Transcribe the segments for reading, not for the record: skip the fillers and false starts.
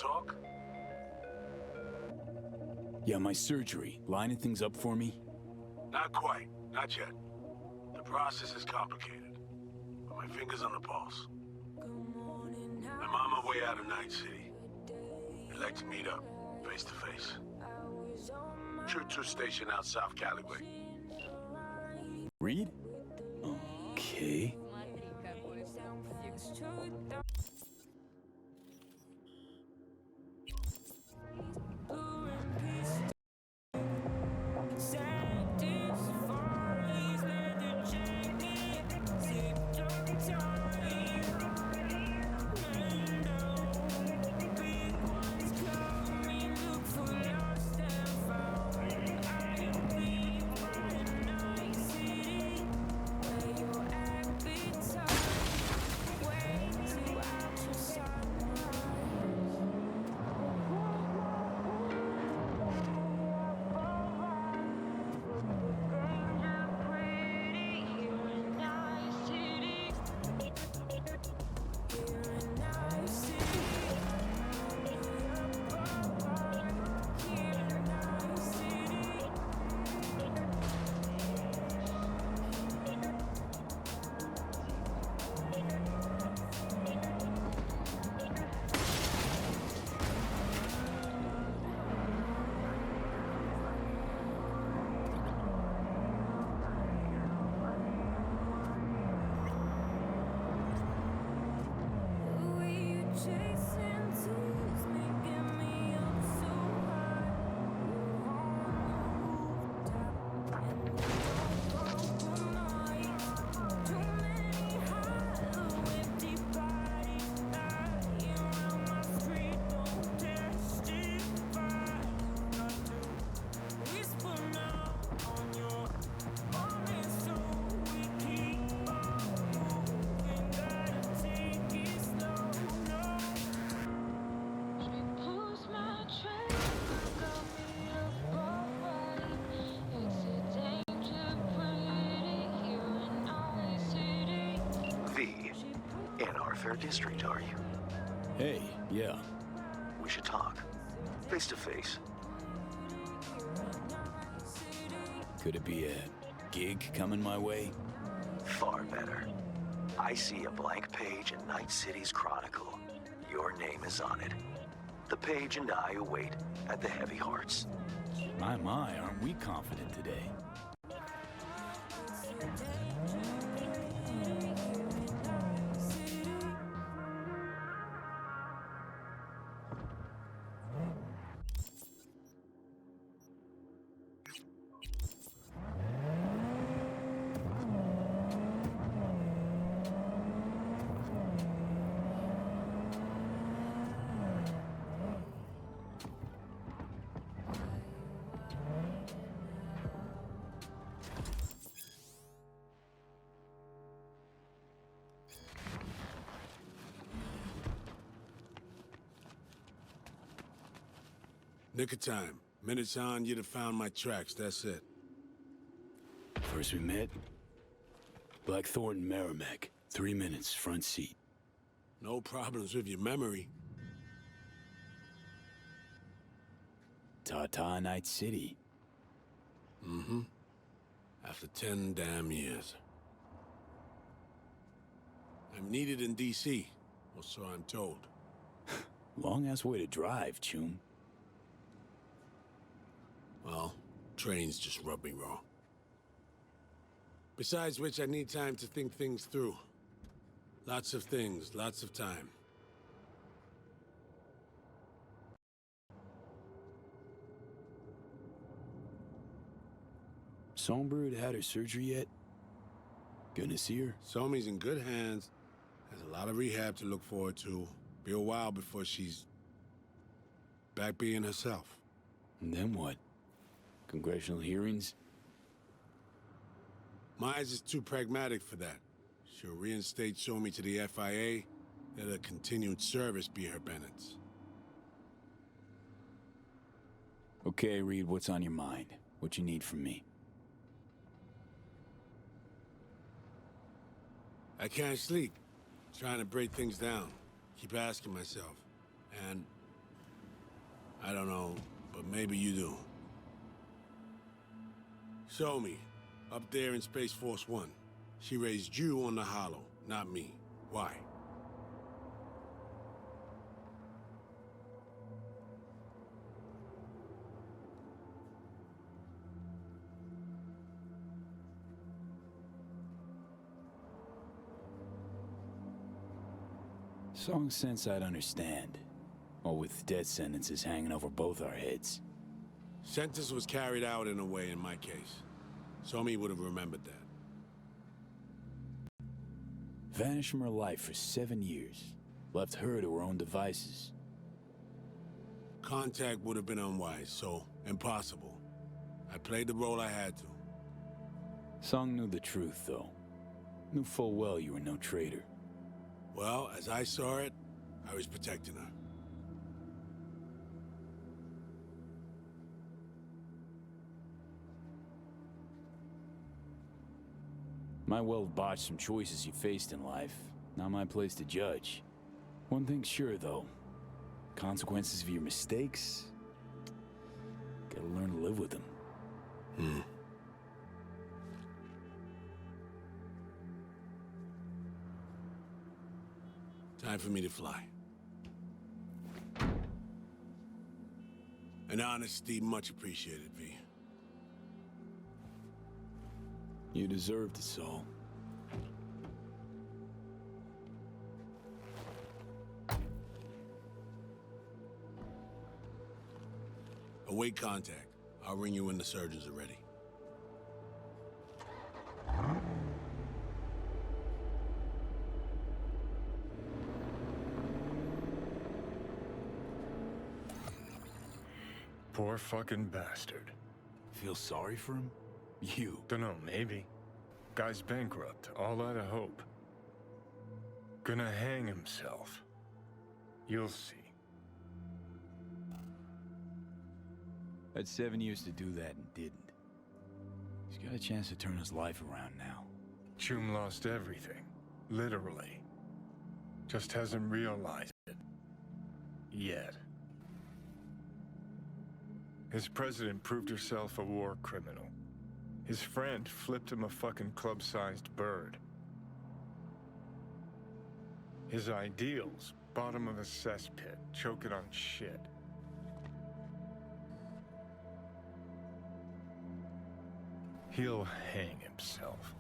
talk? Yeah, my surgery. Lining things up for me? Not quite. Not yet. The process is complicated. But my finger's on the pulse. I'm on my way out of Night-City. I'd like to meet up, face to face. Choo-choo station out South Caliway. Reed? Okay. Fair district, are you? Hey, yeah. We should talk. Face to face. Could it be a gig coming my way? Far better. I see a blank page in Night-City's chronicle. Your name is on it. The page and I await at the Heavy Hearts. My, aren't we confident today? Nick of time. Minutes on, you'd have found my tracks, that's it. First we met? Blackthorn, Merrimack. 3 minutes, front seat. No problems with your memory. Ta-ta, Night-City. Mm-hmm. After 10 damn years. I'm needed in D.C., or so I'm told. Long-ass way to drive, Chum. Well, trains just rub me wrong. Besides which, I need time to think things through. Lots of things, lots of time. Songbird had her surgery yet? Gonna see her? Somi's in good hands. Has a lot of rehab to look forward to. Be a while before she's back being herself. And then what? Congressional hearings? Mize is too pragmatic for that. She'll reinstate Somi to the FIA, let a continued service be her penance. Okay, Reed, what's on your mind? What you need from me? I can't sleep. Trying to break things down. Keep asking myself. And I don't know, but maybe you do. Show me. Up there in Space Force One. She raised you on the Hollow, not me. Why? Song sense I'd understand. Or with death sentences hanging over both our heads. Sentence was carried out in a way in my case. Somi would have remembered that. Vanished from her life for 7 years. Left her to her own devices. Contact would have been unwise, so impossible. I played the role I had to. Song knew the truth, though. Knew full well you were no traitor. Well, as I saw it, I was protecting her. Might well have botched some choices you faced in life. Not my place to judge. One thing's sure, though. Consequences of your mistakes... gotta learn to live with them. Time for me to fly. And honesty much appreciated, V. You deserved it, Saul. Await contact. I'll ring you when the surgeons are ready. Poor fucking bastard. Feel sorry for him? You. Dunno, maybe. Guy's bankrupt, all out of hope. Gonna hang himself. You'll see. Had 7 years to do that and didn't. He's got a chance to turn his life around now. Chum lost everything. Literally. Just hasn't realized it. Yet. His president proved herself a war criminal. His friend flipped him a fucking club-sized bird. His ideals, bottom of a cesspit, choking on shit. He'll hang himself.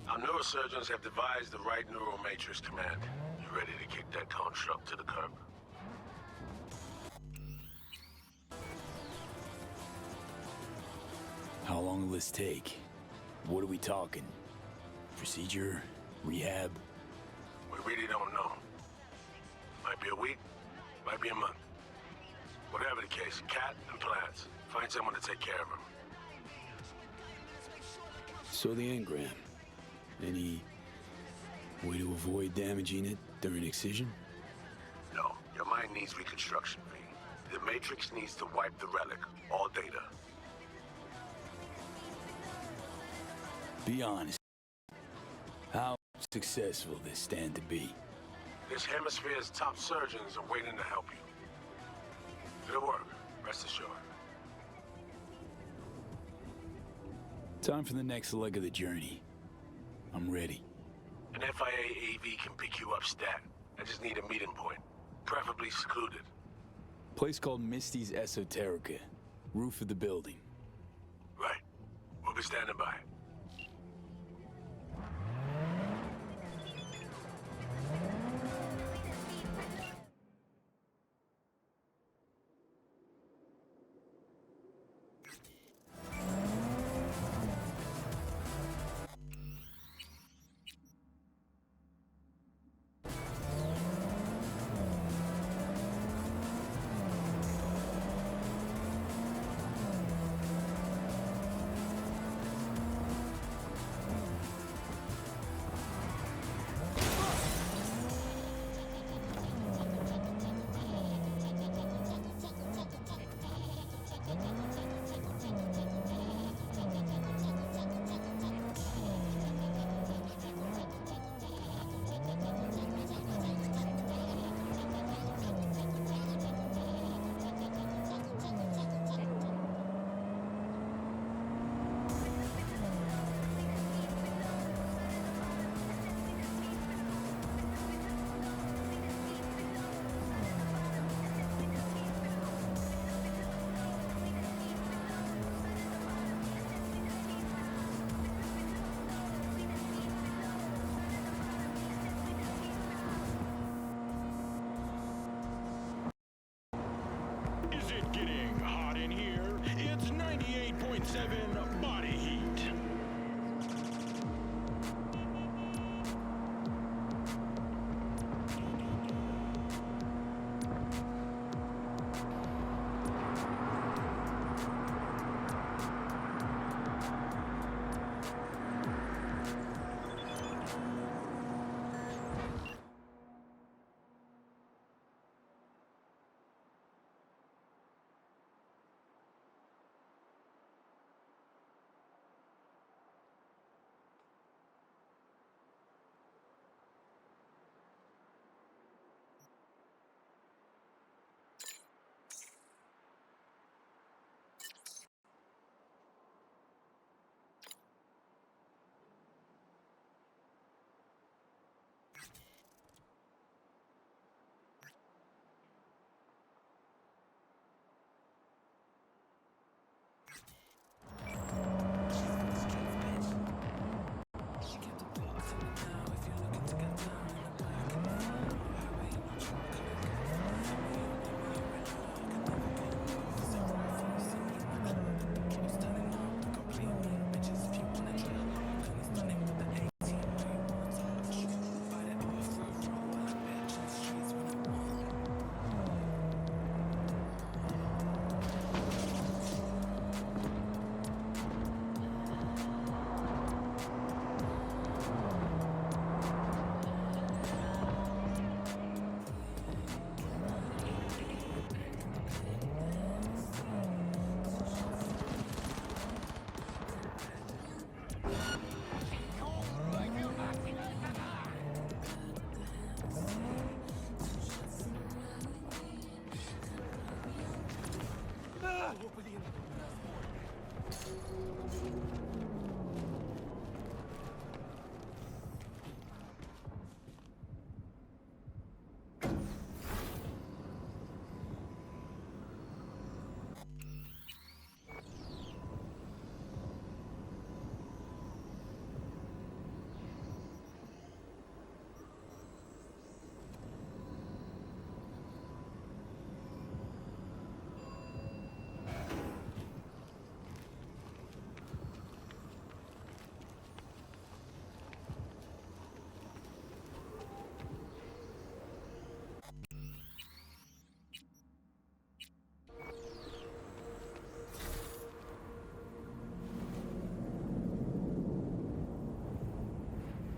Our neurosurgeons have devised the right neural matrix command. You ready to kick that construct to the curb? How long will this take? What are we talking? Procedure? Rehab? We really don't know. Might be a week, might be a month. Whatever the case, cat and plants. Find someone to take care of him. So the engram. Any way to avoid damaging it during excision? No, your mind needs reconstruction, V. The Matrix needs to wipe the relic, all data. Be honest. How successful this stand to be? This hemisphere's top surgeons are waiting to help you. It'll work, rest assured. Time for the next leg of the journey. I'm ready. An FIA AV can pick you up stat. I just need a meeting point, preferably secluded. Place called Misty's Esoterica. Roof of the building. Right. We'll be standing by. it getting hot in here? It's 98.7 body heat.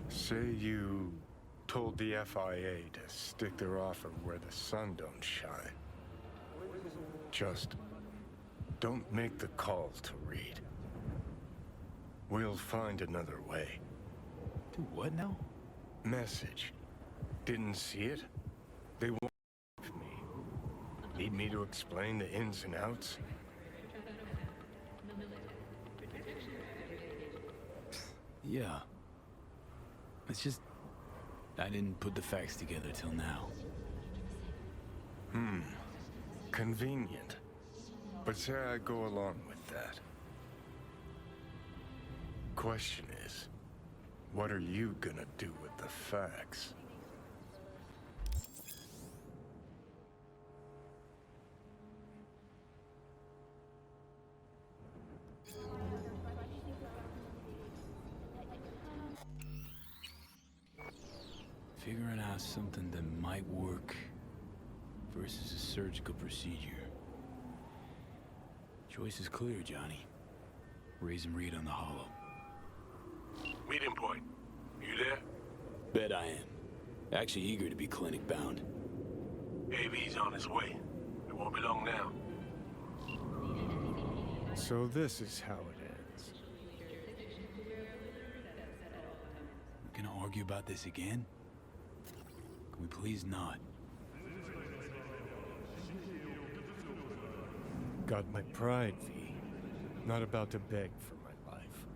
Say you told the FIA to stick their offer where the sun don't shine. Just don't make the call to Reed. We'll find another way. Do what now? Message. Didn't see it? They want me. Need me to explain the ins and outs? Yeah. It's just... I didn't put the facts together till now. Convenient. But say I go along with that. Question is, what are you gonna do with the facts? Figuring out something that might work versus a surgical procedure. Choice is clear, Johnny. Raise and read on the hollow. Meeting point. You there? Bet I am. Actually eager to be clinic bound. AV's on his way. It won't be long now. So this is how it ends. We gonna argue about this again? Can we please not? Got my pride, V. Not about to beg for my life.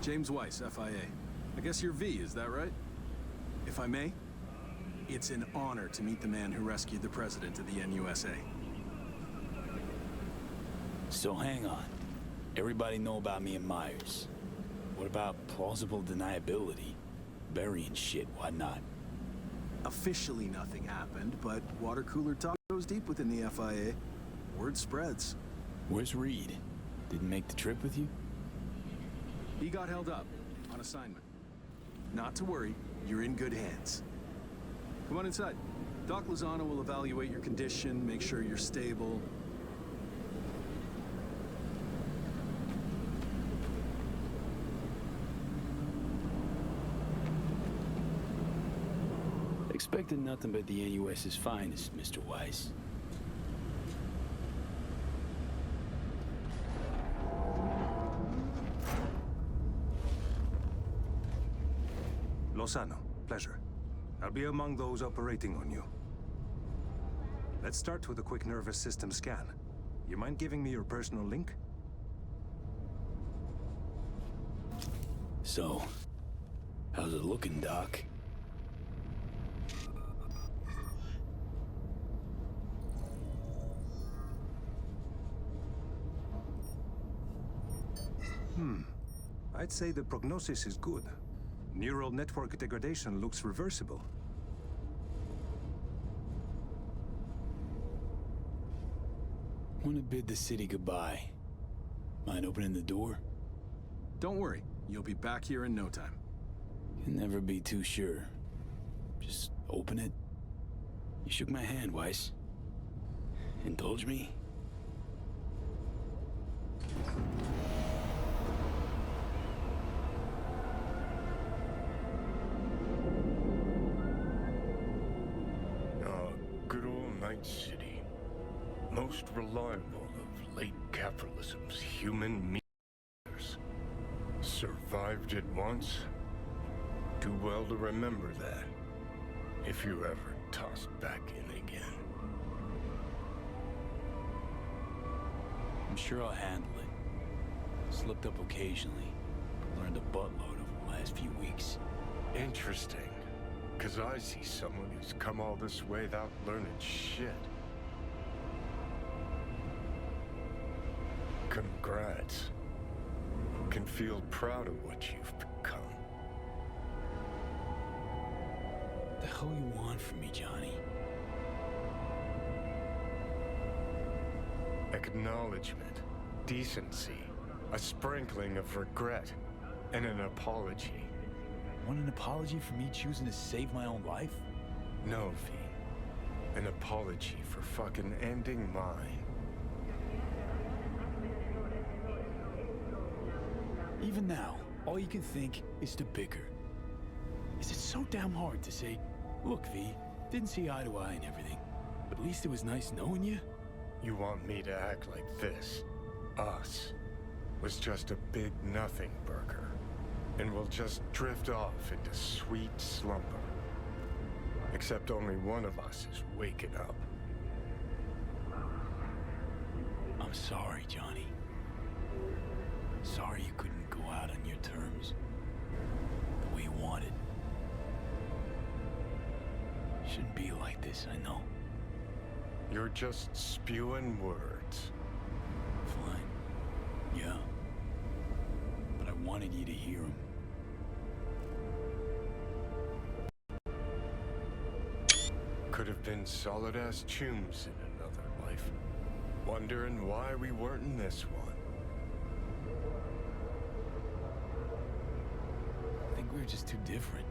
James Weiss, FIA. I guess you're V, is that right? If I may, it's an honor to meet the man who rescued the president of the NUSA. So hang on. Everybody know about me and Myers. What about plausible deniability? Burying shit, whatnot? Officially nothing happened, but water cooler talk goes deep within the FIA. Word spreads. Where's Reed? Didn't make the trip with you? He got held up on assignment. Not to worry, you're in good hands. Come on inside. Doc Lozano will evaluate your condition, make sure you're stable. Expected nothing but the NUS's finest, Mr. Weiss. Lozano, pleasure. I'll be among those operating on you. Let's start with a quick nervous system scan. You mind giving me your personal link? So, how's it looking, Doc? I'd say the prognosis is good. Neural network degradation looks reversible. Want to bid the city goodbye. Mind opening the door? Don't worry, you'll be back here in no time. Can never be too sure. Just open it. You shook my hand, Weiss. Indulge me? Good old Night-City. Most reliable of late capitalism's human means. Survived it once. Too well to remember that. If you're ever tossed back in again. I'm sure I'll handle it. Slipped up occasionally. Learned a buttload over the last few weeks. Interesting. Because I see someone who's come all this way without learning shit. Congrats. Can feel proud of what you've become. What the hell you want from me, Johnny? Acknowledgement, decency, a sprinkling of regret, and an apology. Want an apology for me choosing to save my own life? No, V. An apology for fucking ending mine. Even now, all you can think is to bicker. Is it so damn hard to say, look, V, didn't see eye to eye and everything, but at least it was nice knowing you? You want me to act like this? Us was just a big nothing burger. And we'll just drift off into sweet slumber. Except only one of us is waking up. I'm sorry, Johnny. Sorry you couldn't go out on your terms. The way you wanted. Shouldn't be like this, I know. You're just spewing words. Fine. Yeah. But I wanted you to hear them. Could have been solid-ass chooms in another life. Wondering why we weren't in this one. I think we were just too different.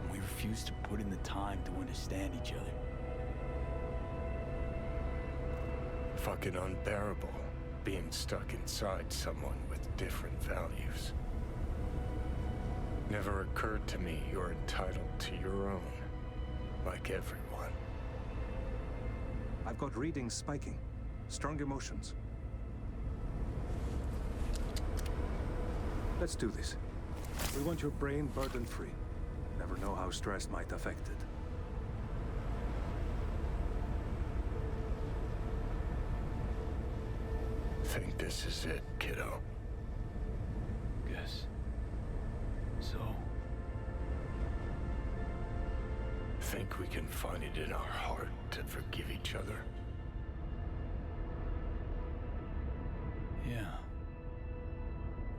And we refused to put in the time to understand each other. Fucking unbearable, being stuck inside someone with different values. Never occurred to me you're entitled to your own, like everyone. I've got readings spiking. Strong emotions. Let's do this. We want your brain burden-free. Never know how stress might affect it. Think this is it, kiddo? guess. So, Think we can find it in our heart to forgive each other? yeah.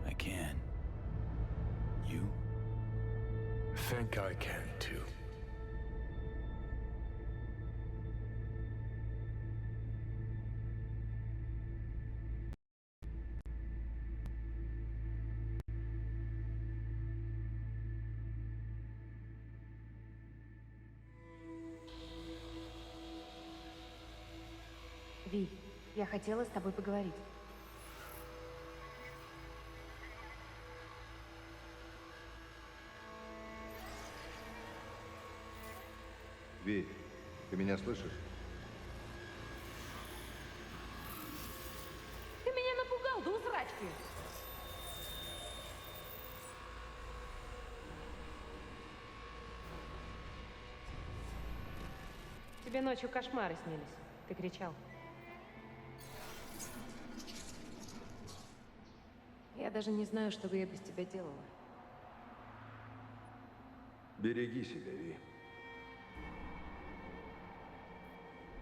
I can. You? Think I can too. Ви, я хотела с тобой поговорить. Ви, ты меня слышишь? Ты меня напугал до усрачки. Тебе ночью кошмары снились. Ты кричал. Я даже не знаю, что бы я без тебя делала. Береги себя, Ви.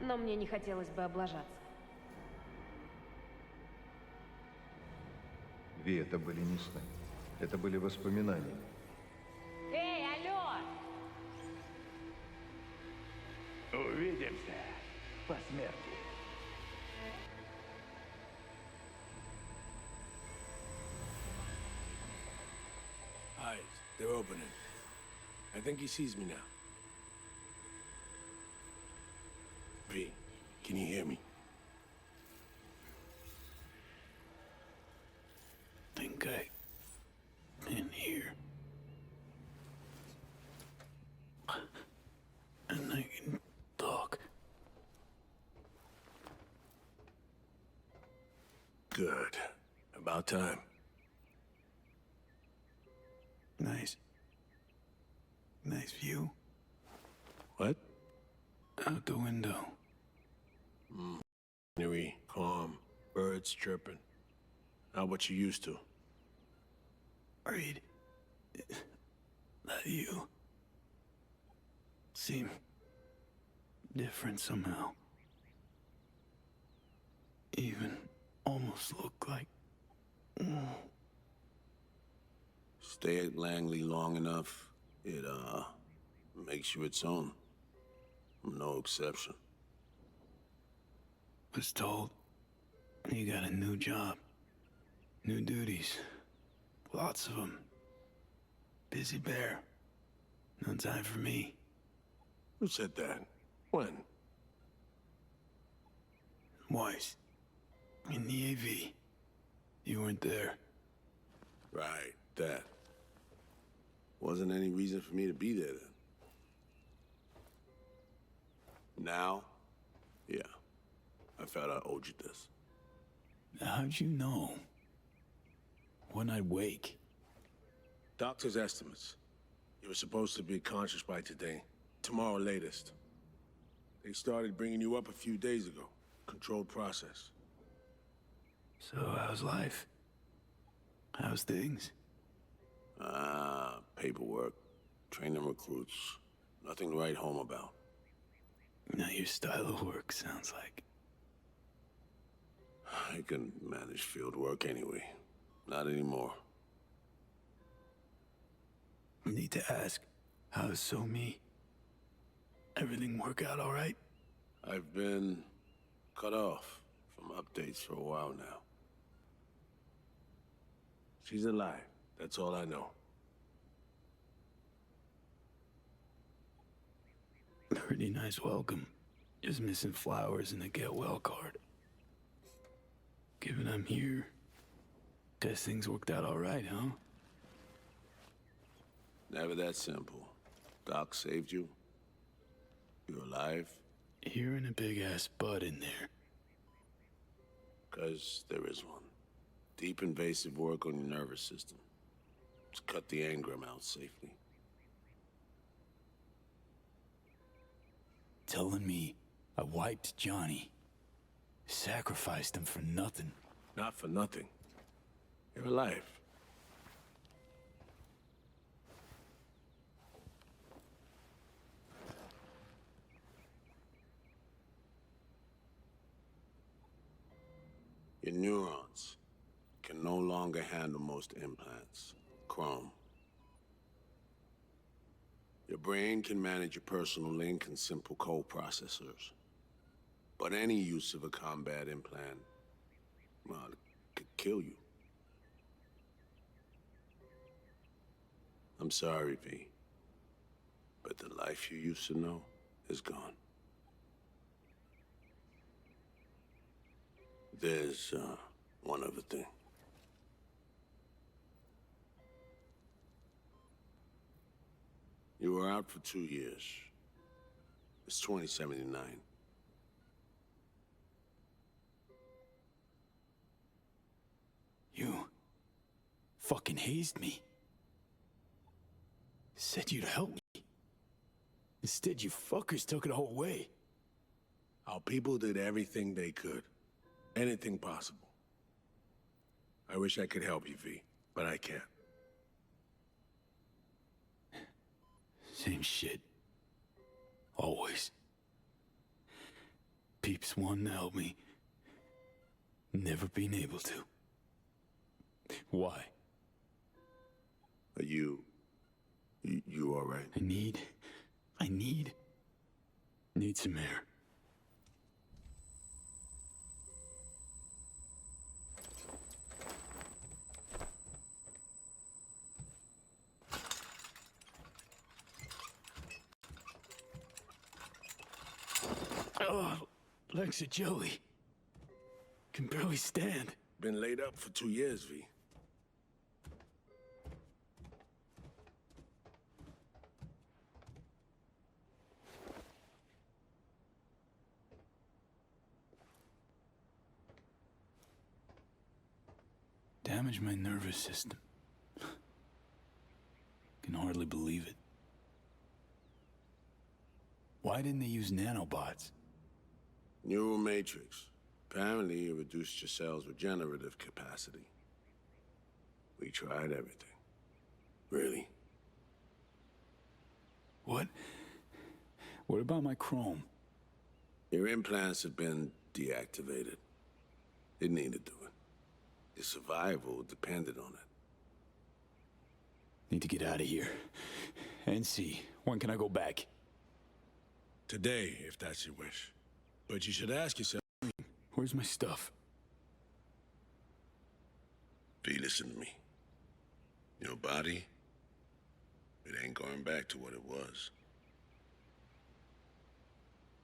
Но мне не хотелось бы облажаться. Ви, это были не сны. Это были воспоминания. Эй, алло! Увидимся по смерти. Eyes, they're opening. I think he sees me now. V, can you hear me? Think I in here. And I can talk. Good. About time. Nice. Nice view. What? Out the window. Scenery, calm, birds chirping. Not what you used to. Reed. That you. Seem different somehow. Even almost look like... Stay at Langley long enough, it, makes you its own. I'm no exception. Was told you got a new job. New duties. Lots of them. Busy bear. No time for me. Who said that? When? Weiss. In the AV. You weren't there. Right, that. Wasn't any reason for me to be there then. Now, yeah. I felt I owed you this. How'd you know? When I'd wake? Doctor's estimates. You were supposed to be conscious by today. Tomorrow latest. They started bringing you up a few days ago. Controlled process. So how's life? How's things? Paperwork. Training recruits. Nothing to write home about. Not your style of work, sounds like. I can manage field work anyway. Not anymore. Need to ask, how's So-Me? Everything work out all right? I've been cut off from updates for a while now. She's alive. That's all I know. Pretty nice welcome. Just missing flowers and a get well card. Given I'm here, guess things worked out all right, huh? Never that simple. Doc saved you. You're alive. You're in a big-ass butt in there. 'Cause there is one. Deep invasive work on your nervous system. To cut the engram out safely. Telling me I wiped Johnny. Sacrificed him for nothing. Not for nothing. You're alive. Your neurons can no longer handle most implants. Chrome. Your brain can manage your personal link and simple code processors. But any use of a combat implant, well, it could kill you. I'm sorry, V. But the life you used to know is gone. There's, one other thing. You were out for 2 years. It's 2079. You fucking hazed me. Said you'd help me. Instead, you fuckers took it all away. Our people did everything they could. Anything possible. I wish I could help you, V, but I can't. Same shit. Always. Peeps wanting to help me. Never being able to. Why? Are you all right? I need some air. Oh, legs are jelly. Can barely stand. Been laid up for 2 years, V. Damaged my nervous system. Can hardly believe it. Why didn't they use nanobots? Neural matrix. Apparently, it reduced your cell's regenerative capacity. We tried everything. Really? What? What about my chrome? Your implants have been deactivated. It needed doing. Your survival depended on it. Need to get out of here. NC, when can I go back? Today, if that's your wish. But you should ask yourself... Where's my stuff? V, listen to me. Your body, it ain't going back to what it was.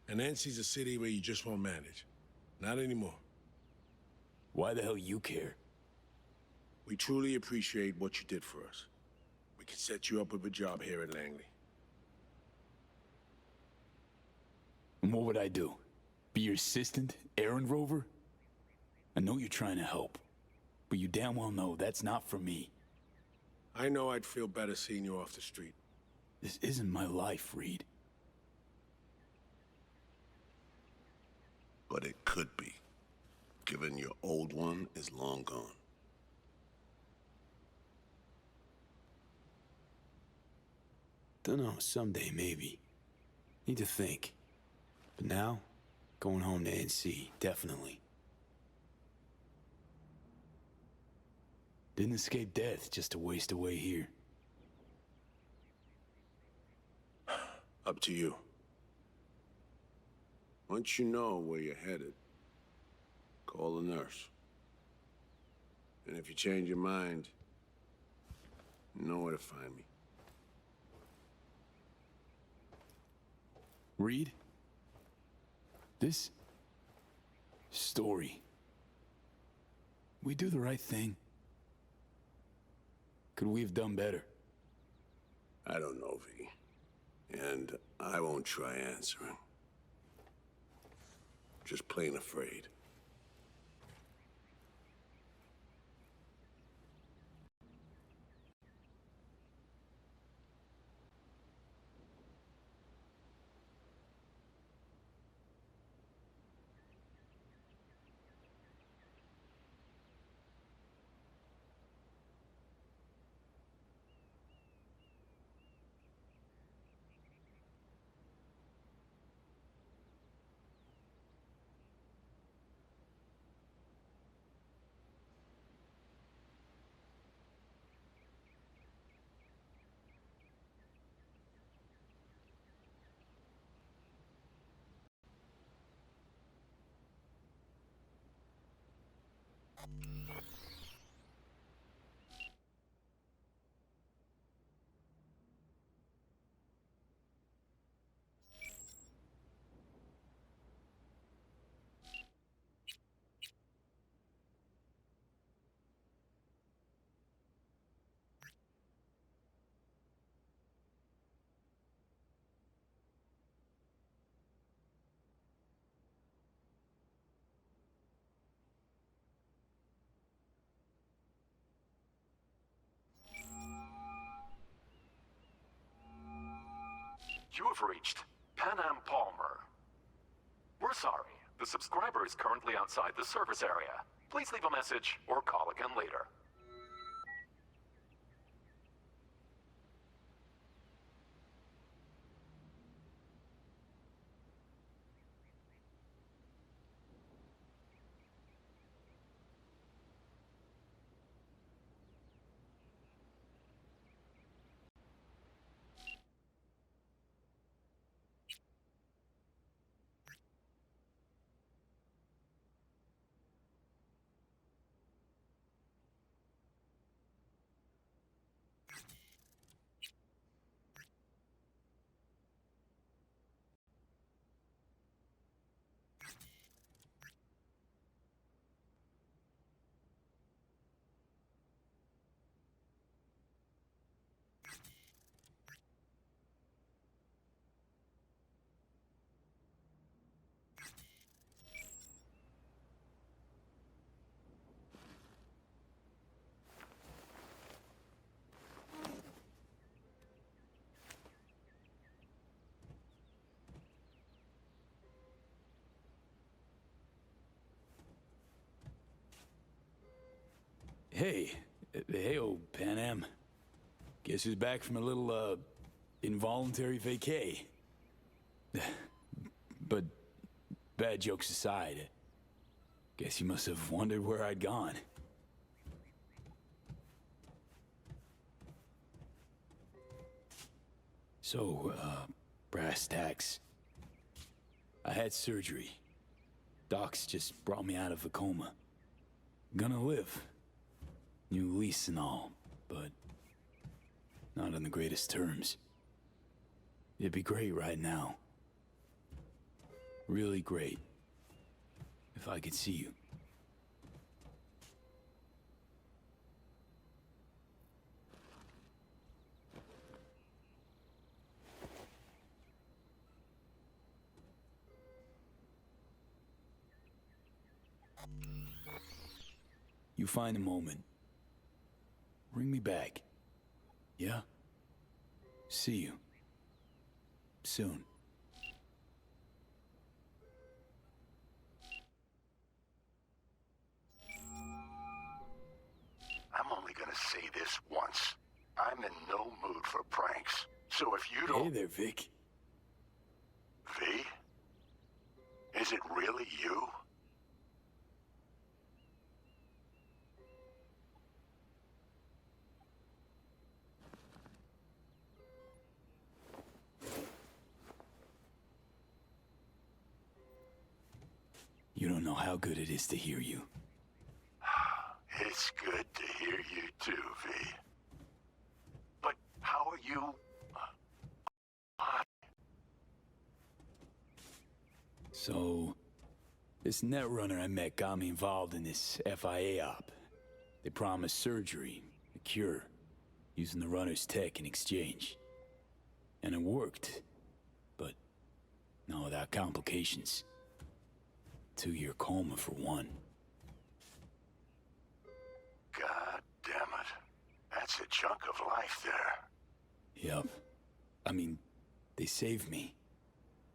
And NC's a city where you just won't manage. Not anymore. Why the hell you care? We truly appreciate what you did for us. We can set you up with a job here at Langley. And what would I do? Be your assistant, errand rover? I know you're trying to help, but you damn well know that's not for me. I know I'd feel better seeing you off the street. This isn't my life, Reed. But it could be, given your old one is long gone. Dunno, someday maybe. Need to think. But now, going home to NC, definitely. Didn't escape death just to waste away here. Up to you. Once you know where you're headed, call the nurse. And if you change your mind, you know where to find me. Reed? This story. We do the right thing. Could we have done better? I don't know, V. And I won't try answering. Just plain afraid. You have reached Pan Am Palmer. We're sorry. The subscriber is currently outside the service area. Please leave a message or call again later. Hey, old Pan Am. Guess who's back from a little, involuntary vacay? But bad jokes aside, guess you must have wondered where I'd gone. So, brass tacks. I had surgery. Docs just brought me out of a coma. Gonna live. New lease and all, but not on the greatest terms. It'd be great right now. Really great. If I could see you. You find a moment. Ring me back. Yeah? See you. Soon. I'm only gonna say this once. I'm in no mood for pranks. So if you don't... Hey there, Vic. V? Is it really you? You don't know how good it is to hear you. It's good to hear you too, V. But how are you... So, this netrunner I met got me involved in this FIA op. They promised surgery, a cure, using the runner's tech in exchange. And it worked, but not without complications. 2-year coma for one. God damn it. That's a chunk of life there. Yep. I mean, they saved me.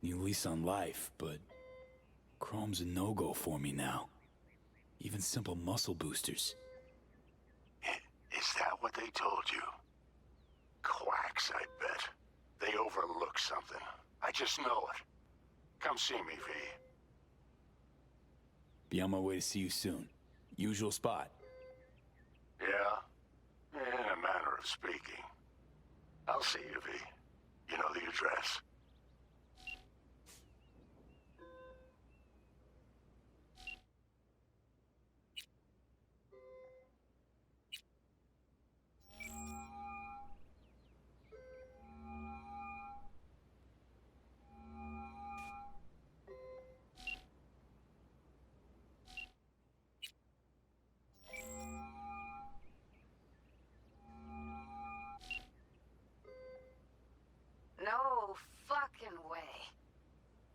New lease on life, but Chrome's a no-go for me now. Even simple muscle boosters. Is that what they told you? Quacks, I bet. They overlook something. I just know it. Come see me, V. Be on my way to see you soon. Usual spot. Yeah? In a manner of speaking. I'll see you, V. You know the address.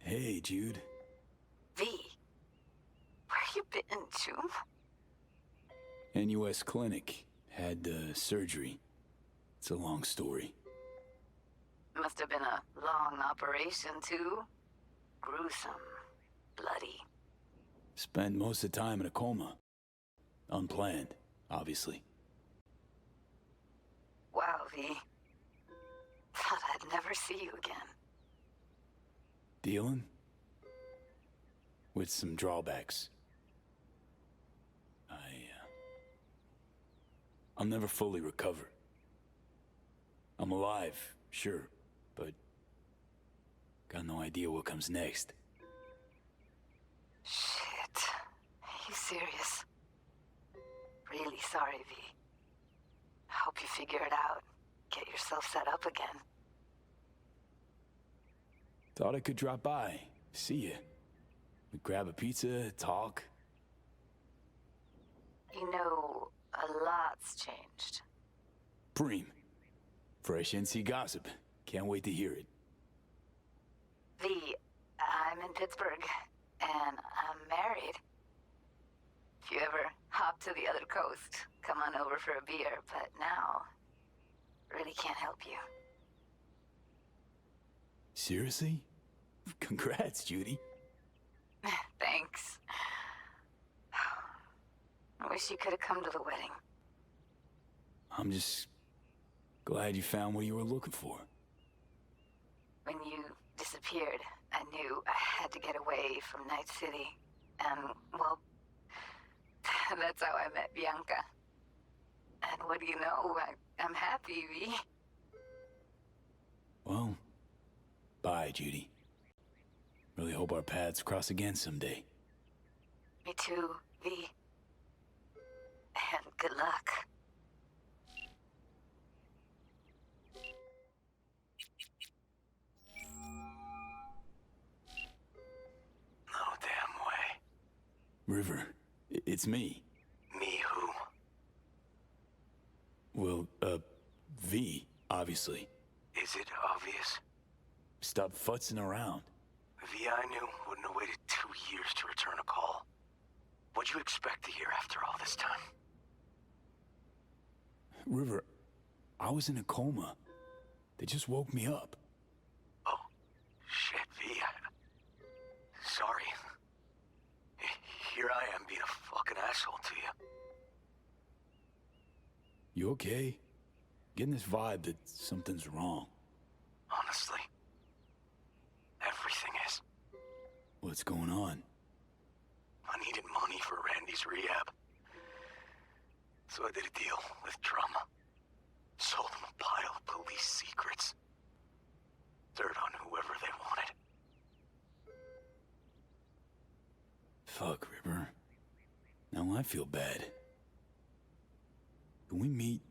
Hey, Jude. V, where you been, June? NUS clinic. Had surgery. It's a long story. Must have been a long operation, too. Gruesome. Bloody. Spent most of the time in a coma. Unplanned, obviously. Wow, V. Thought I'd never see you again. Dealing with some drawbacks. I'll never fully recover. I'm alive, sure, but got no idea what comes next. Shit. Are you serious? Really sorry, V. Hope you figure it out. Get yourself set up again. Thought I could drop by, see you. We'd grab a pizza, talk. You know, a lot's changed. Preem. Fresh NC gossip. Can't wait to hear it. V, I'm in Pittsburgh, and I'm married. If you ever hop to the other coast, come on over for a beer, but now, really can't help you. Seriously? Congrats, Judy. Thanks. I wish you could have come to the wedding. I'm just glad you found what you were looking for. When you disappeared, I knew I had to get away from Найт-Сити. And, well, that's how I met Bianca. And what do you know? I'm happy, V. Well, bye, Judy. Really hope our paths cross again someday. Me too, V. And good luck. No damn way. River, it's me. Me who? Well, V, obviously. Is it obvious? Stop futzing around. V I knew wouldn't have waited 2 years to return a call. What'd you expect to hear after all this time? River, I was in a coma. They just woke me up. Oh, shit, V. Sorry. Here I am being a fucking asshole to you. You okay? Getting this vibe that something's wrong. Honestly, everything is. What's going on? I needed money for Randy's rehab. So I did a deal with Drama. Sold him a pile of police secrets. Dirt on whoever they wanted. Fuck, River. Now I feel bad. Can we meet?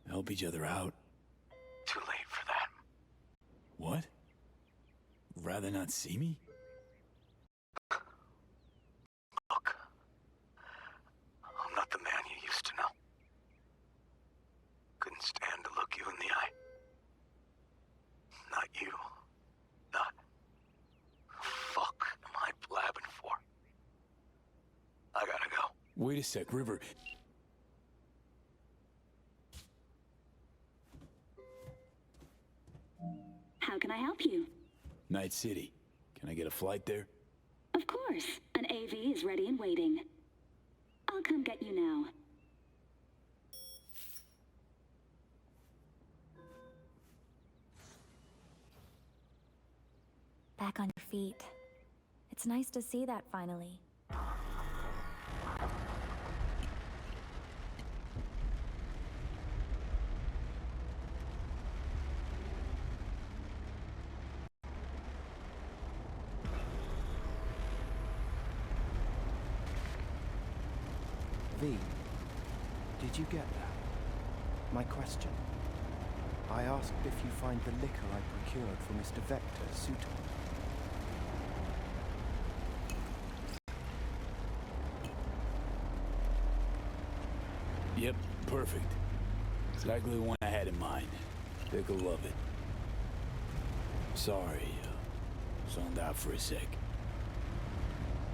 Help each other out? Too late for that. What? Rather not see me? Look. I'm not the man you used to know. Couldn't stand to look you in the eye. Not you. Not... Fuck am I blabbing for? I gotta go. Wait a sec, River. How can I help you? Найт-Сити. Can I get a flight there? Of course. An AV is ready and waiting. I'll come get you now. Back on your feet. It's nice to see that finally. V, did you get that? My question. I asked if you find the liquor I procured for Mr. Vector suitable. Yep, perfect. Exactly the one I had in mind. They'll love it. Sorry, zoned out for a sec.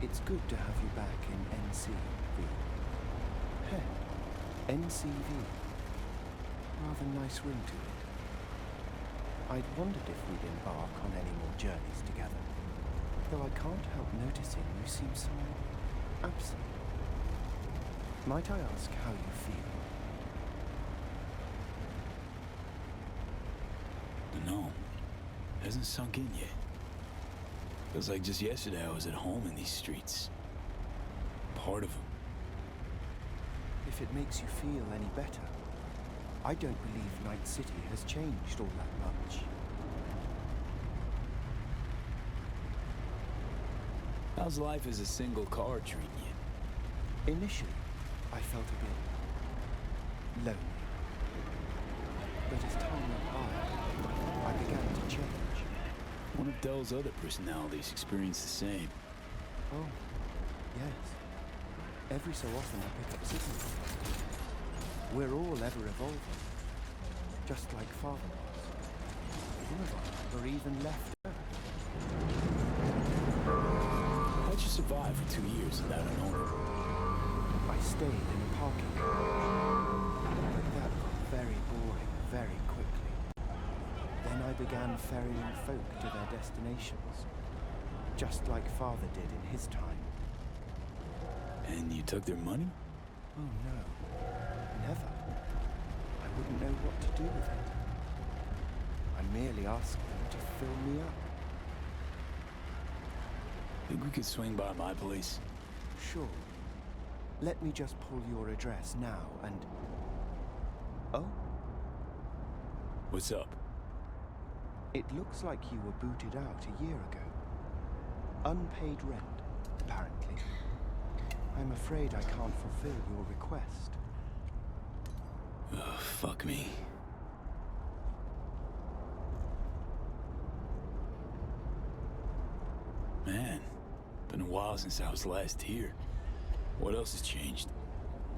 It's good to have you back in NCV. Hey, NCV. Rather nice ring to it. I'd wondered if we'd embark on any more journeys together, though I can't help noticing you seem somewhat absent. Might I ask how you feel? No, hasn't sunk in yet. Feels like just yesterday I was at home in these streets. Part of them. If it makes you feel any better, I don't believe Night-City has changed all that much. How's life as a single car treating you? Initially, I felt a bit lonely. But as time went by, I began to change. One of Dell's other personalities experienced the same. Oh, yes. Every so often I pick up signals. We're all ever evolving, just like Father was. Some of us were even left Earth. How'd you survive for 2 years without an owner? I stayed in a parking garage, but that got very boring very quickly. Then I began ferrying folk to their destinations, just like Father did in his time. And you took their money? Oh no, never. I wouldn't know what to do with it. I merely asked them to fill me up. Think we could swing by my place? Sure. Let me just pull your address now and... Oh? What's up? It looks like you were booted out a year ago. Unpaid rent, apparently. I'm afraid I can't fulfill your request. Oh, fuck me. Man, been a while since I was last here. What else has changed?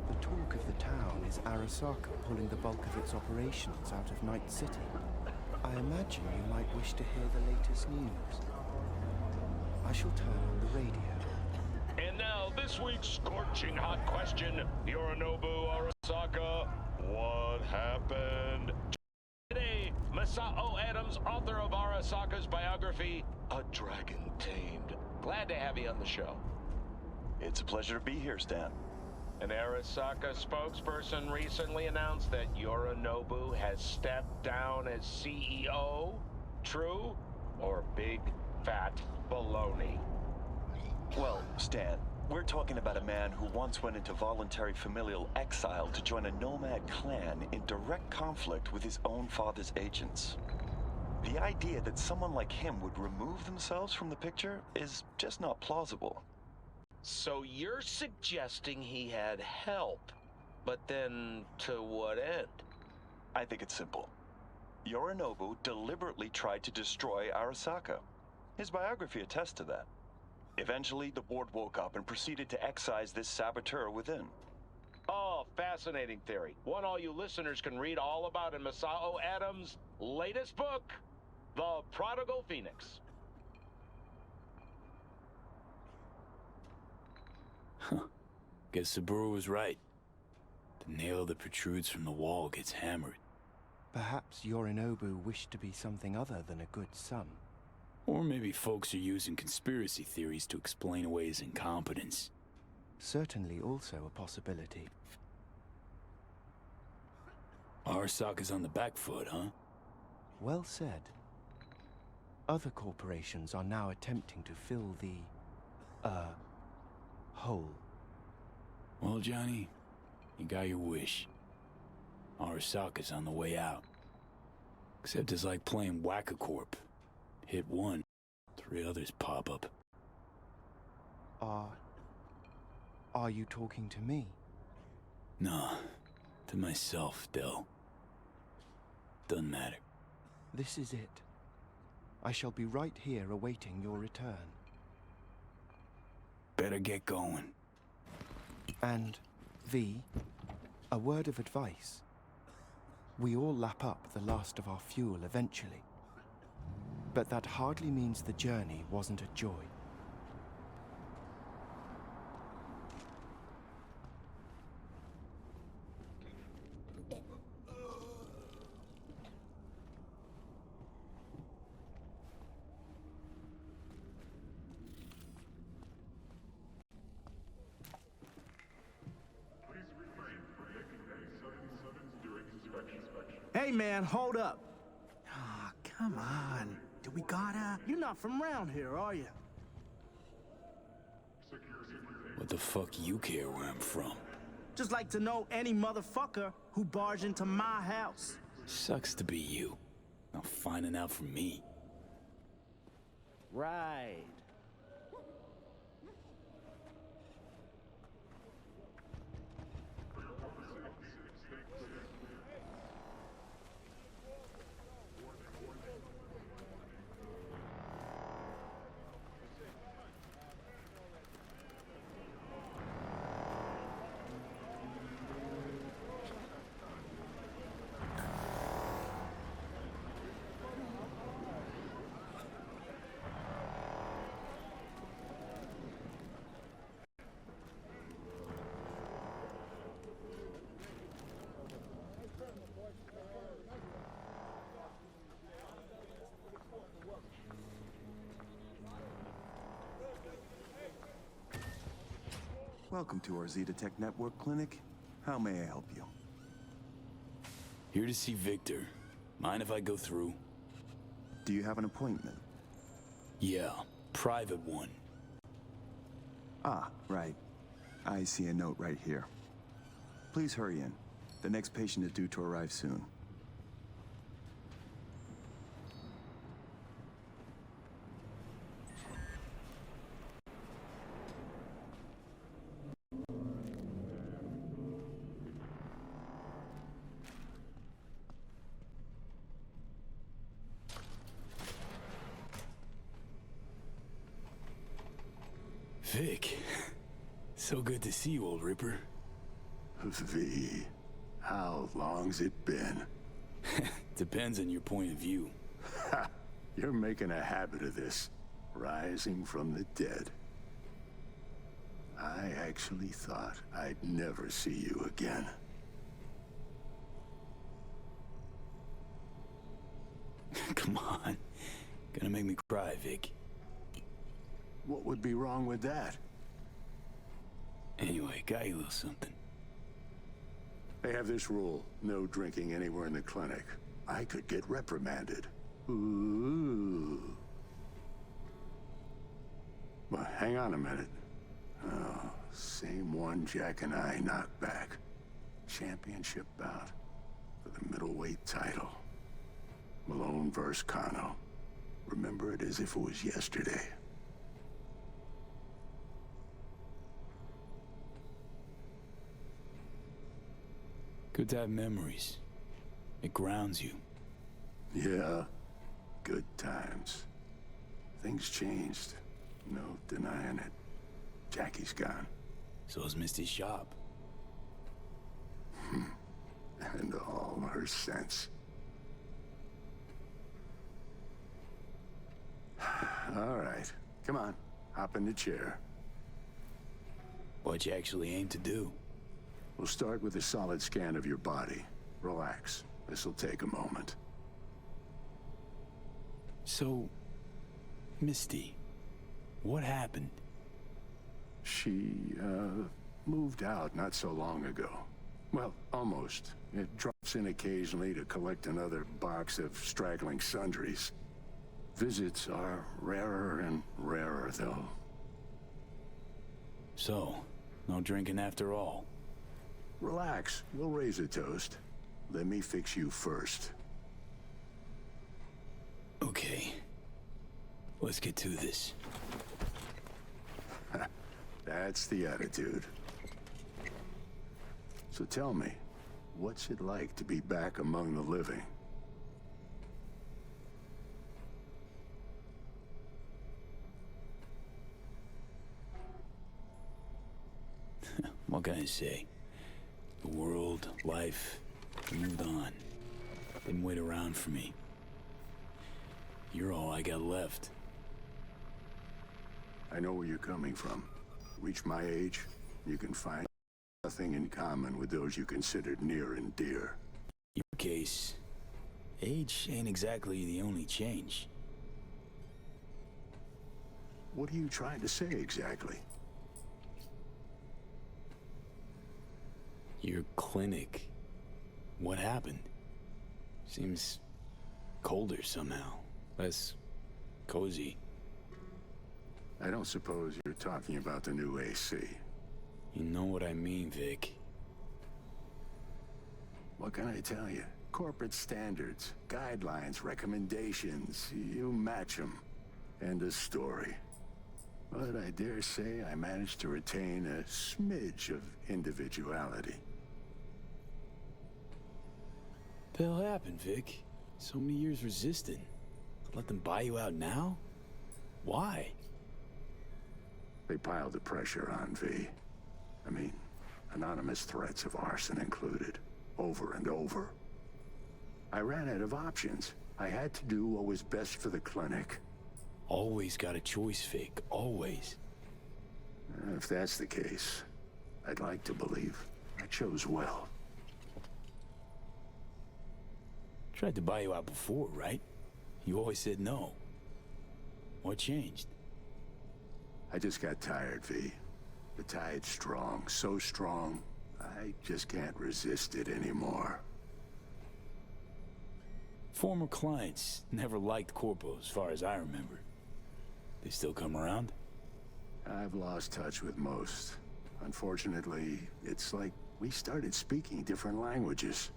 The talk of the town is Arasaka pulling the bulk of its operations out of Night-City. I imagine you might wish to hear the latest news. I shall turn on the radio. And now, this week's scorching hot question. Yorinobu Arasaka, what happened? Today, Masao Adams, author of Arasaka's biography, A Dragon Tamed. Glad to have you on the show. It's a pleasure to be here, Stan. An Arasaka spokesperson recently announced that Yorinobu has stepped down as CEO. True or big fat baloney? Well, Stan, we're talking about a man who once went into voluntary familial exile to join a nomad clan in direct conflict with his own father's agents. The idea that someone like him would remove themselves from the picture is just not plausible. So you're suggesting he had help, but then to what end? I think it's simple. Yorinobu deliberately tried to destroy Arasaka. His biography attests to that. Eventually, the board woke up and proceeded to excise this saboteur within. Oh, fascinating theory. One all you listeners can read all about in Masao Adams' latest book, The Prodigal Phoenix. Huh. Guess Saburo was right. The nail that protrudes from the wall gets hammered. Perhaps Yorinobu wished to be something other than a good son. Or maybe folks are using conspiracy theories to explain away his incompetence. Certainly also a possibility. Arasaka's on the back foot, huh? Well said. Other corporations are now attempting to fill the, hole. Well, Johnny, you got your wish. Arasaka's on the way out. Except it's like playing Whack-A-Corp. Hit one, 3 others pop up. Are you talking to me? Nah, to myself, Del. Doesn't matter. This is it. I shall be right here awaiting your return. Better get going. And, V, a word of advice. We all lap up the last of our fuel eventually. But that hardly means the journey wasn't a joy. Hey man, hold up. Ah, come on. Do we gotta? You're not from around here, are you? What the fuck you care where I'm from? Just like to know any motherfucker who barged into my house. Sucks to be you. Now finding out from me. Right. Welcome to our Zeta Tech Network Clinic. How may I help you? Here to see Victor. Mind if I go through? Do you have an appointment? Yeah, private one. Ah, right. I see a note right here. Please hurry in. The next patient is due to arrive soon. Vic, so good to see you, old Ripper. V, how long's it been? Depends on your point of view. Ha! You're making a habit of this, rising from the dead. I actually thought I'd never see you again. Come on. Gonna make me cry, Vic. What would be wrong with that? Anyway, got you a little something. They have this rule, no drinking anywhere in the clinic. I could get reprimanded. Ooh. Well, hang on a minute. Oh, same one Jack and I knocked back. Championship bout for the middleweight title. Malone versus Kano. Remember it as if it was yesterday. Good to have memories. It grounds you. Yeah, good times. Things changed. No denying it. Jackie's gone. So's Misty's shop. And all her sense. All right, come on. Hop in the chair. What you actually aim to do? We'll start with a solid scan of your body. Relax. This'll take a moment. So, Misty, what happened? She, moved out not so long ago. Well, almost. It drops in occasionally to collect another box of straggling sundries. Visits are rarer and rarer, though. So, no drinking after all? Relax. We'll raise a toast. Let me fix you first. Okay. Let's get to this. That's the attitude. So tell me, what's it like to be back among the living? What can I say? The world, life, moved on. Didn't wait around for me. You're all I got left. I know where you're coming from. Reach my age, you can find nothing in common with those you considered near and dear. In your case, age ain't exactly the only change. What are you trying to say exactly? Your clinic. What happened? Seems colder somehow. Less cozy. I don't suppose you're talking about the new AC. You know what I mean, Vic. What can I tell you? Corporate standards, guidelines, recommendations. You match them. End of story. But I dare say I managed to retain a smidge of individuality. The hell happened, Vic? So many years resisting. Let them buy you out now? Why? They piled the pressure on, V. I mean, anonymous threats of arson included. Over and over. I ran out of options. I had to do what was best for the clinic. Always got a choice, Vic. Always. If that's the case, I'd like to believe I chose well. Tried to buy you out before, right? You always said no. What changed? I just got tired, V. The tide's strong, so strong, I just can't resist it anymore. Former clients never liked Corpo, as far as I remember. They still come around? I've lost touch with most. Unfortunately, it's like we started speaking different languages.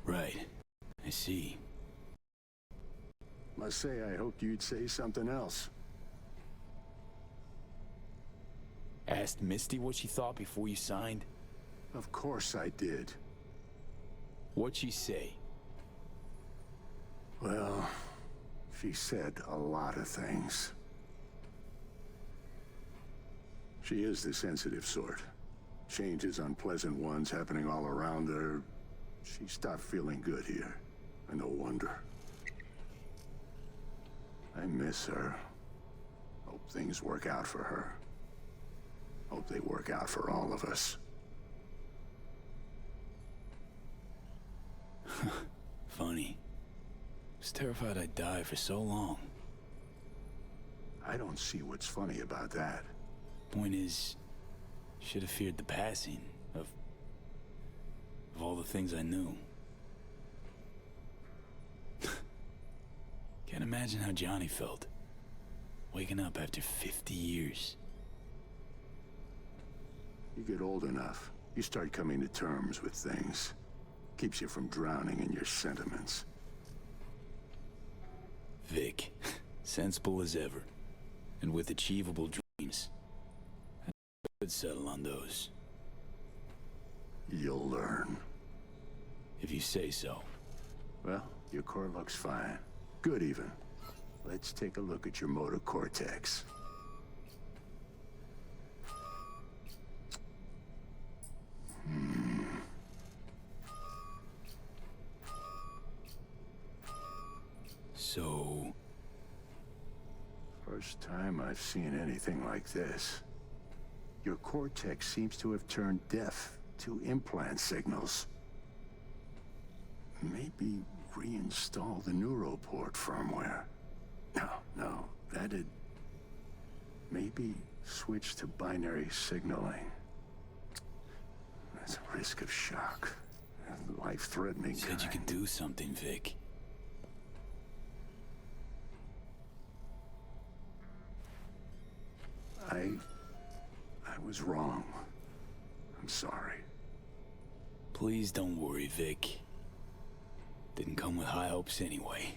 Right. I see. Must say, I hoped you'd say something else. Asked Misty what she thought before you signed? Of course I did. What'd she say? Well, she said a lot of things. She is the sensitive sort. Changes, unpleasant ones happening all around her. She stopped feeling good here. And no wonder. I miss her. Hope things work out for her. Hope they work out for all of us. Funny. Was terrified I'd die for so long. I don't see what's funny about that. Point is, should have feared the passing of all the things I knew. Can't imagine how Johnny felt. Waking up after 50 years. You get old enough, you start coming to terms with things. Keeps you from drowning in your sentiments. Vic, sensible as ever, and with achievable dreams. I could settle on those. You'll learn. If you say so. Well, your core looks fine. Good even. Let's take a look at your motor cortex. So... First time I've seen anything like this. Your cortex seems to have turned deaf to implant signals. Maybe reinstall the neuroport firmware. No, that'd... Maybe switch to binary signaling. That's a risk of shock. Life-threatening Said you could do something, Vic. I was wrong. I'm sorry. Please don't worry, Vic. Didn't come with high hopes anyway.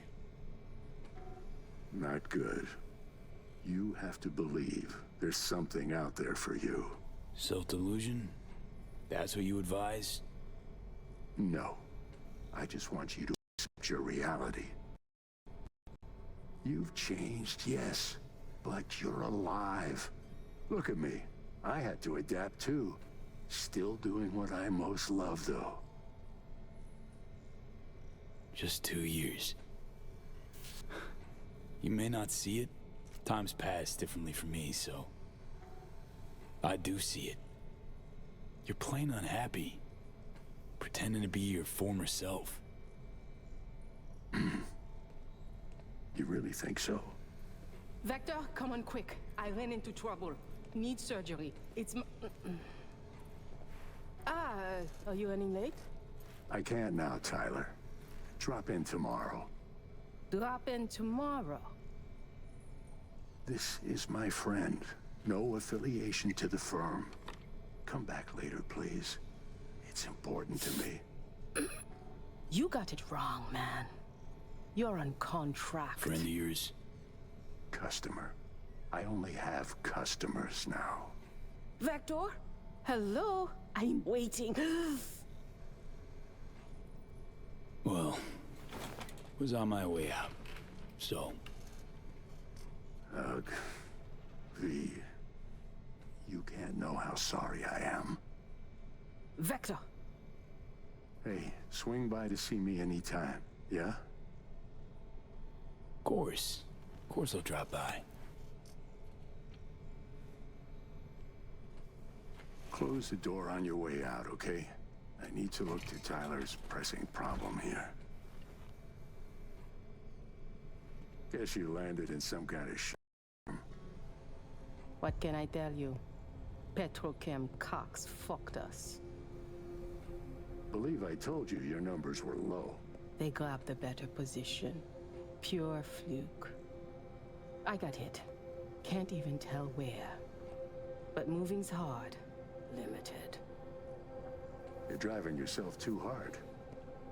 Not good. You have to believe there's something out there for you. Self-delusion? That's what you advise? No. I just want you to accept your reality. You've changed, yes, but you're alive. Look at me. I had to adapt too. Still doing what I most love, though. Just 2 years. You may not see it. Time's passed differently for me, so... I do see it. You're plain unhappy. Pretending to be your former self. You really think so? Vector, come on quick. I ran into trouble. Need surgery. It's are you running late? I can't now, Tyler. Drop in tomorrow. Drop in tomorrow. This is my friend. No affiliation to the firm. Come back later, please. It's important to me. You got it wrong, man. You're on contract. Friend of yours? Customer. I only have customers now. Vector? Hello? I'm waiting. Well, was on my way out, so... Ugh. V. You can't know how sorry I am. Vector! Hey, swing by to see me anytime, yeah? Of course I'll drop by. Close the door on your way out, okay? I need to look to Tyler's pressing problem here. Guess you landed in some kind of What can I tell you? Petrochem Cox fucked us. Believe I told you your numbers were low. They grabbed a better position. Pure fluke. I got hit. Can't even tell where. But moving's hard. Limited. You're driving yourself too hard.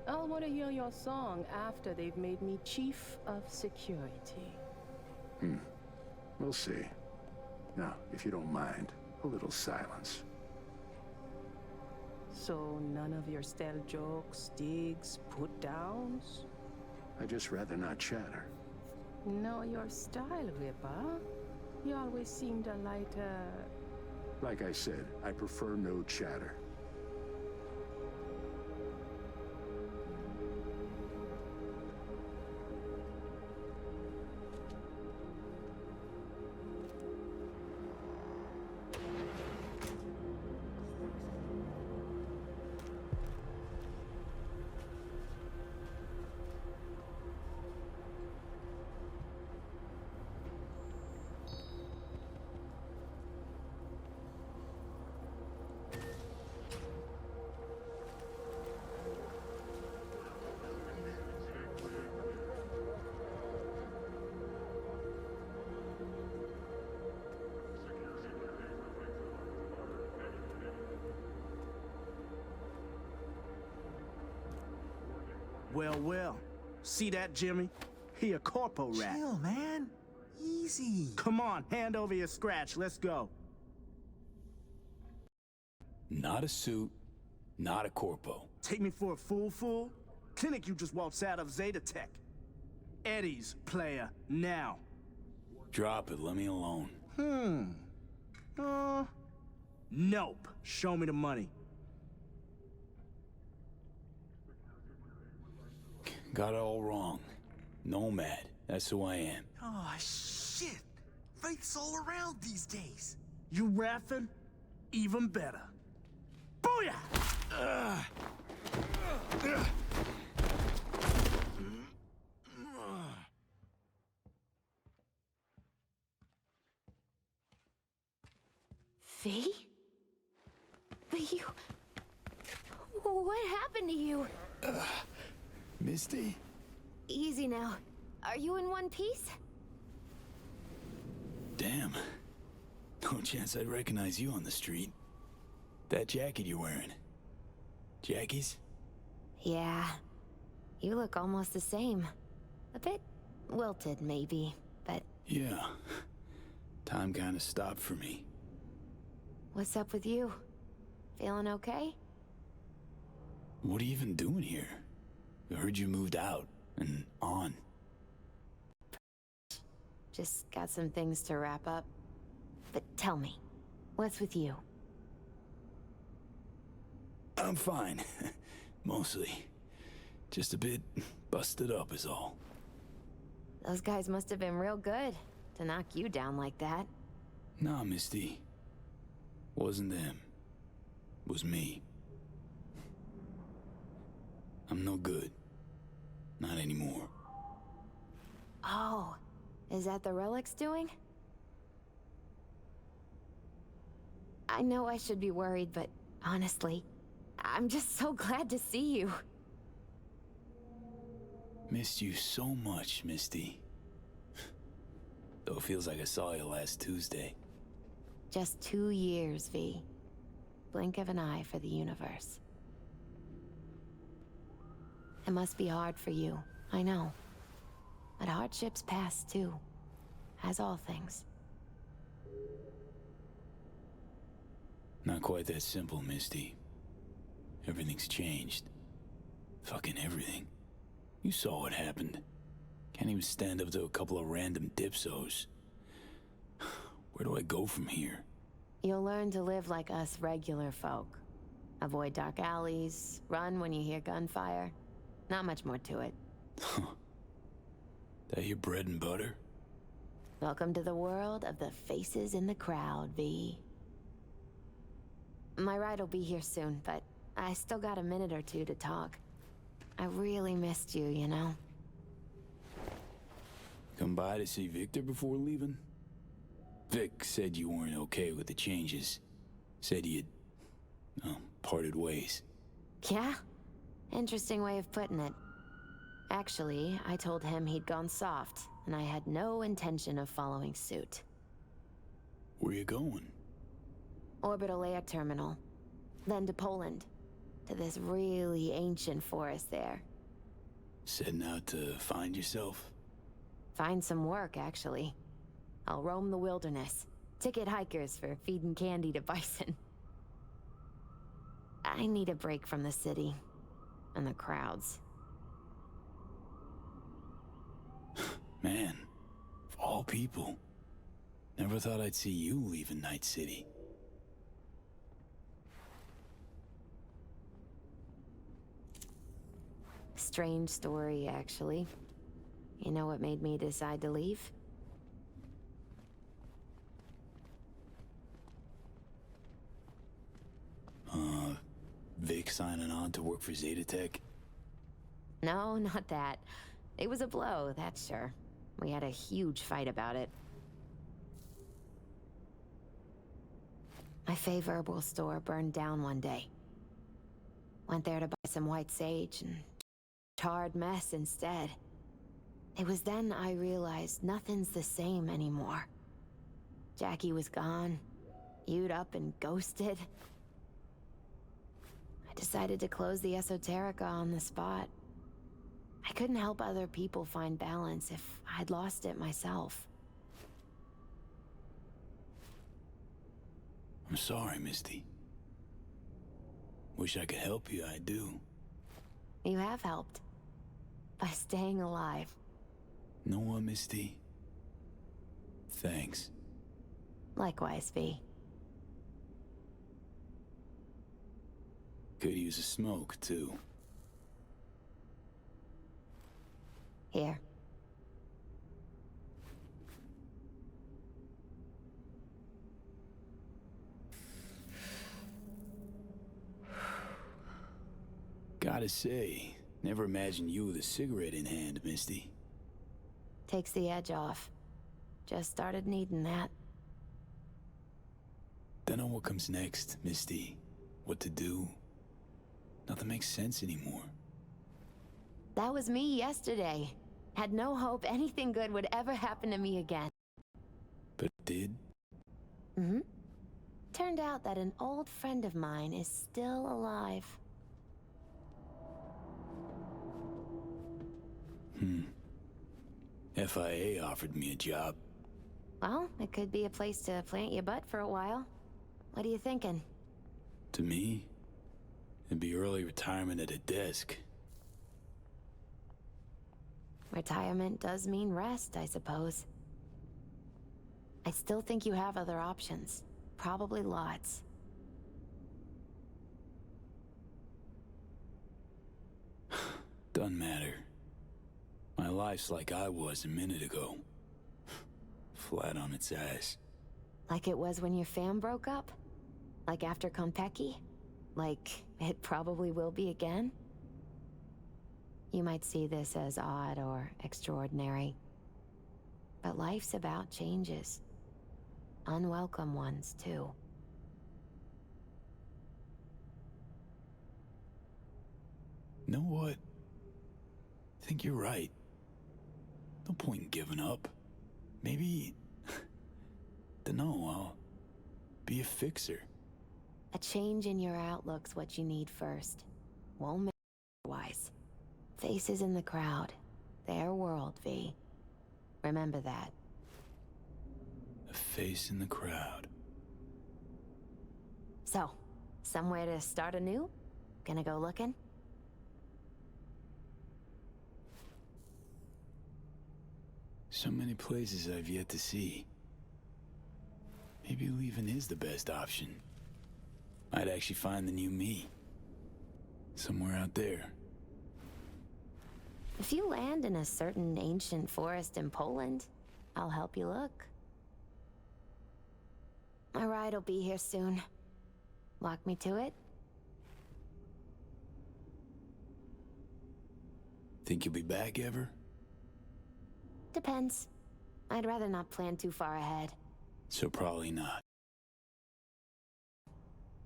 I'll want to hear your song after they've made me Chief of Security. We'll see. Now, if you don't mind, a little silence. So none of your stale jokes, digs, put-downs? I'd just rather not chatter. Know your style, Ripper. You always seemed a lighter... Like I said, I prefer no chatter. Well. See that, Jimmy? He a corpo rat. Chill, man. Easy. Come on, hand over your scratch. Let's go. Not a suit, not a corpo. Take me for a fool? Clinic you just waltzed out of Zeta Tech. Eddie's, player, now. Drop it, let me alone. Nope. Show me the money. Got it all wrong. Nomad, that's who I am. Oh, shit. Faith's all around these days. You raffing? Even better. Booyah! V? But you... What happened to you? Misty? Easy now. Are you in one piece? Damn. No chance I'd recognize you on the street. That jacket you're wearing. Jackie's? Yeah. You look almost the same. A bit wilted, maybe, but... Yeah. Time kinda stopped for me. What's up with you? Feeling okay? What are you even doing here? I heard you moved out and on. Just got some things to wrap up. But tell me, what's with you? I'm fine. Mostly. Just a bit busted up is all. Those guys must have been real good to knock you down like that. Nah, Misty. Wasn't them. Was me. I'm no good. Not anymore. Oh, is that the relic's doing? I know I should be worried, but honestly, I'm just so glad to see you. Missed you so much, Misty. Though it feels like I saw you last Tuesday. Just 2 years, V. Blink of an eye for the universe. It must be hard for you, I know. But hardships pass too, as all things. Not quite that simple, Misty. Everything's changed. Fucking everything. You saw what happened. Can't even stand up to a couple of random dipsos. Where do I go from here? You'll learn to live like us regular folk. Avoid dark alleys, run when you hear gunfire. Not much more to it. That your bread and butter? Welcome to the world of the faces in the crowd, V. My ride will be here soon, but I still got a minute or two to talk. I really missed you, you know? Come by to see Victor before leaving? Vic said you weren't okay with the changes. Said you'd, parted ways. Yeah? Interesting way of putting it. Actually, I told him he'd gone soft, and I had no intention of following suit. Where you going? Orbital air terminal. Then to Poland. To this really ancient forest there. Setting out to find yourself? Find some work, actually. I'll roam the wilderness. Ticket hikers for feeding candy to bison. I need a break from the city. And the crowds. Man, of all people. Never thought I'd see you leaving Night-City. Strange story, actually. You know what made me decide to leave? Vic signing on to work for Zetatech? No, not that. It was a blow, that's sure. We had a huge fight about it. My fave herbal store burned down one day. Went there to buy some white sage and tarred mess instead. It was then I realized nothing's the same anymore. Jackie was gone, you'd up and ghosted. I decided to close the esoterica on the spot. I couldn't help other people find balance if I'd lost it myself. I'm sorry, Misty. Wish I could help you, I do. You have helped. By staying alive. Know what, Misty? Thanks. Likewise, V. Could use a smoke, too. Here. Gotta say, never imagined you with a cigarette in hand, Misty. Takes the edge off. Just started needing that. Dunno what comes next, Misty. What to do. Nothing makes sense anymore. That was me yesterday. Had no hope anything good would ever happen to me again. But it did? Mm-hmm. Turned out that an old friend of mine is still alive. FIA offered me a job. Well, it could be a place to plant your butt for a while. What are you thinking? To me, it'd be early retirement at a desk. Retirement does mean rest, I suppose. I still think you have other options. Probably lots. Doesn't matter. My life's like I was a minute ago. Flat on its ass. Like it was when your fam broke up? Like after Konpeki? Like it probably will be again? You might see this as odd or extraordinary. But life's about changes. Unwelcome ones, too. Know what? I think you're right. No point in giving up. Maybe... dunno, I'll be a fixer. A change in your outlook's what you need first. Won't make otherwise. Faces in the crowd. Their world, V. Remember that. A face in the crowd. So, somewhere to start anew? Gonna go looking? So many places I've yet to see. Maybe leaving is the best option. I'd actually find the new me. Somewhere out there. If you land in a certain ancient forest in Poland, I'll help you look. My ride'll be here soon. Walk me to it? Think you'll be back ever? Depends. I'd rather not plan too far ahead. So probably not.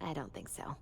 I don't think so.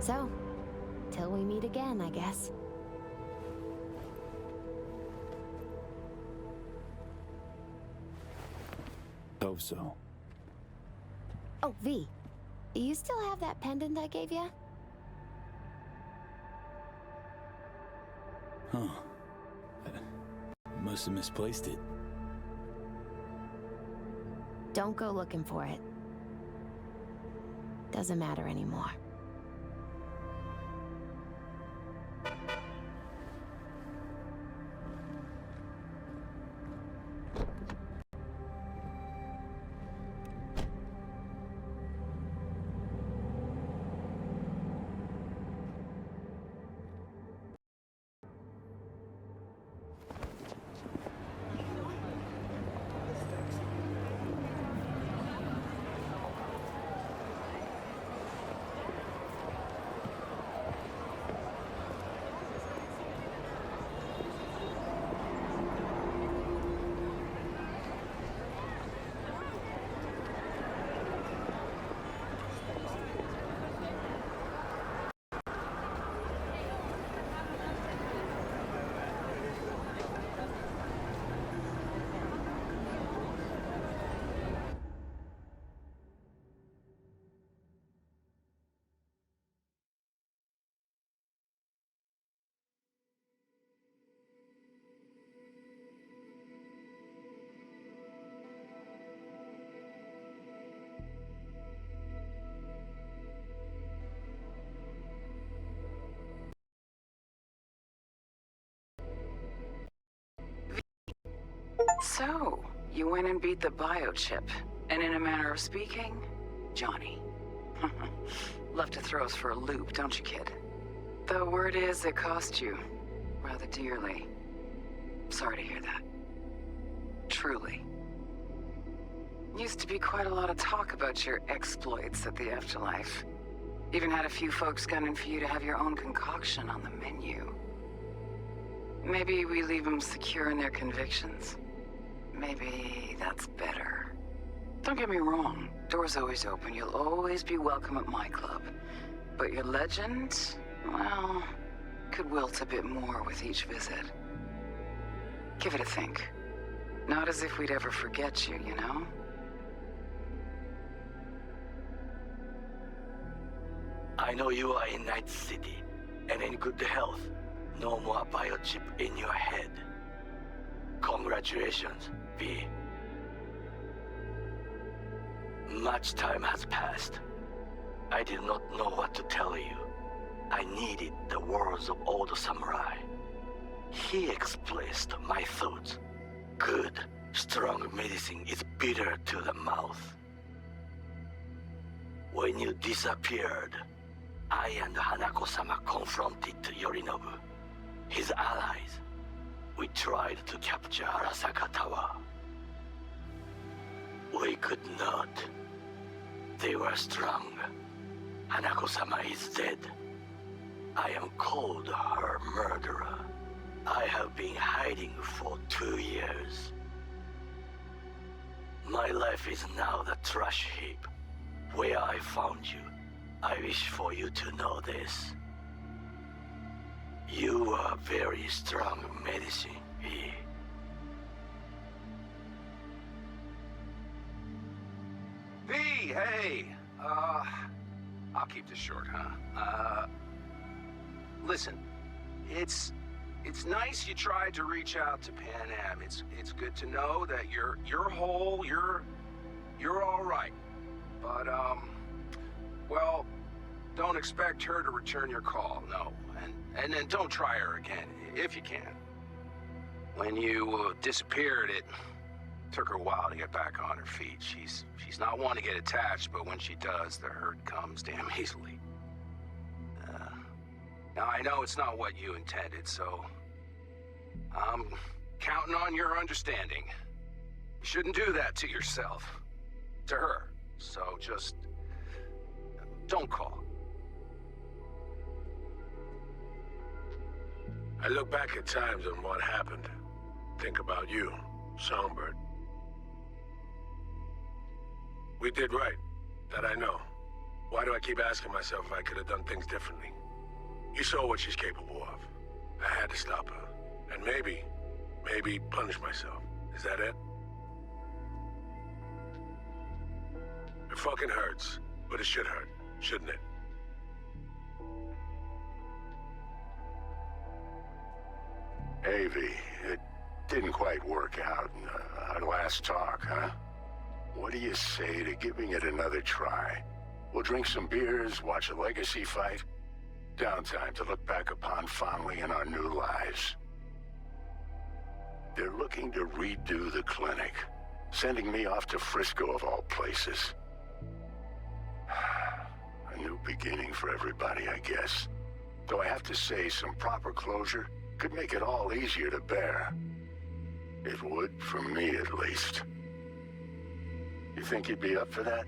So, till we meet again, I guess. Hope so. Oh, V. Do you still have that pendant I gave you? Huh. Must have misplaced it. Don't go looking for it. Doesn't matter anymore. So, you went and beat the biochip, and in a manner of speaking, Johnny. Love to throw us for a loop, don't you, kid? The word is it cost you rather dearly. Sorry to hear that. Truly. Used to be quite a lot of talk about your exploits at the afterlife. Even had a few folks gunning for you to have your own concoction on the menu. Maybe we leave them secure in their convictions. Maybe that's better. Don't get me wrong, door's always open. You'll always be welcome at my club. But your legend, well, could wilt a bit more with each visit. Give it a think. Not as if we'd ever forget you, you know? I know you are in Night-Siti and in good health. No more biochip in your head. Congratulations, V. Much time has passed. I did not know what to tell you. I needed the words of old samurai. He expressed my thoughts. Good, strong medicine is bitter to the mouth. When you disappeared, I and Hanako-sama confronted Yorinobu, his allies. We tried to capture Arasaka Tower. We could not. They were strong. Hanako-sama is dead. I am called her murderer. I have been hiding for 2 years. My life is now the trash heap where I found you. I wish for you to know this. You are very strong medicine, V. V, hey! I'll keep this short, huh? Listen, it's nice you tried to reach out to Pan Am. It's good to know that you're whole, you're all right. But, well, don't expect her to return your call, no. And then don't try her again, if you can. When you disappeared, it took her a while to get back on her feet. She's not one to get attached, but when she does, the hurt comes damn easily. Now, I know it's not what you intended, so I'm counting on your understanding. You shouldn't do that to yourself, to her. So just don't call. I look back at times on what happened. Think about you, Songbird. We did right. That I know. Why do I keep asking myself if I could have done things differently? You saw what she's capable of. I had to stop her. And maybe punish myself. Is that it? It fucking hurts, but it should hurt, shouldn't it? Avi, it didn't quite work out in our last talk, huh? What do you say to giving it another try? We'll drink some beers, watch a legacy fight. Downtime to look back upon fondly in our new lives. They're looking to redo the clinic, sending me off to Frisco of all places. A new beginning for everybody, I guess. Though I have to say, some proper closure could make it all easier to bear. It would, for me at least. You think you'd be up for that?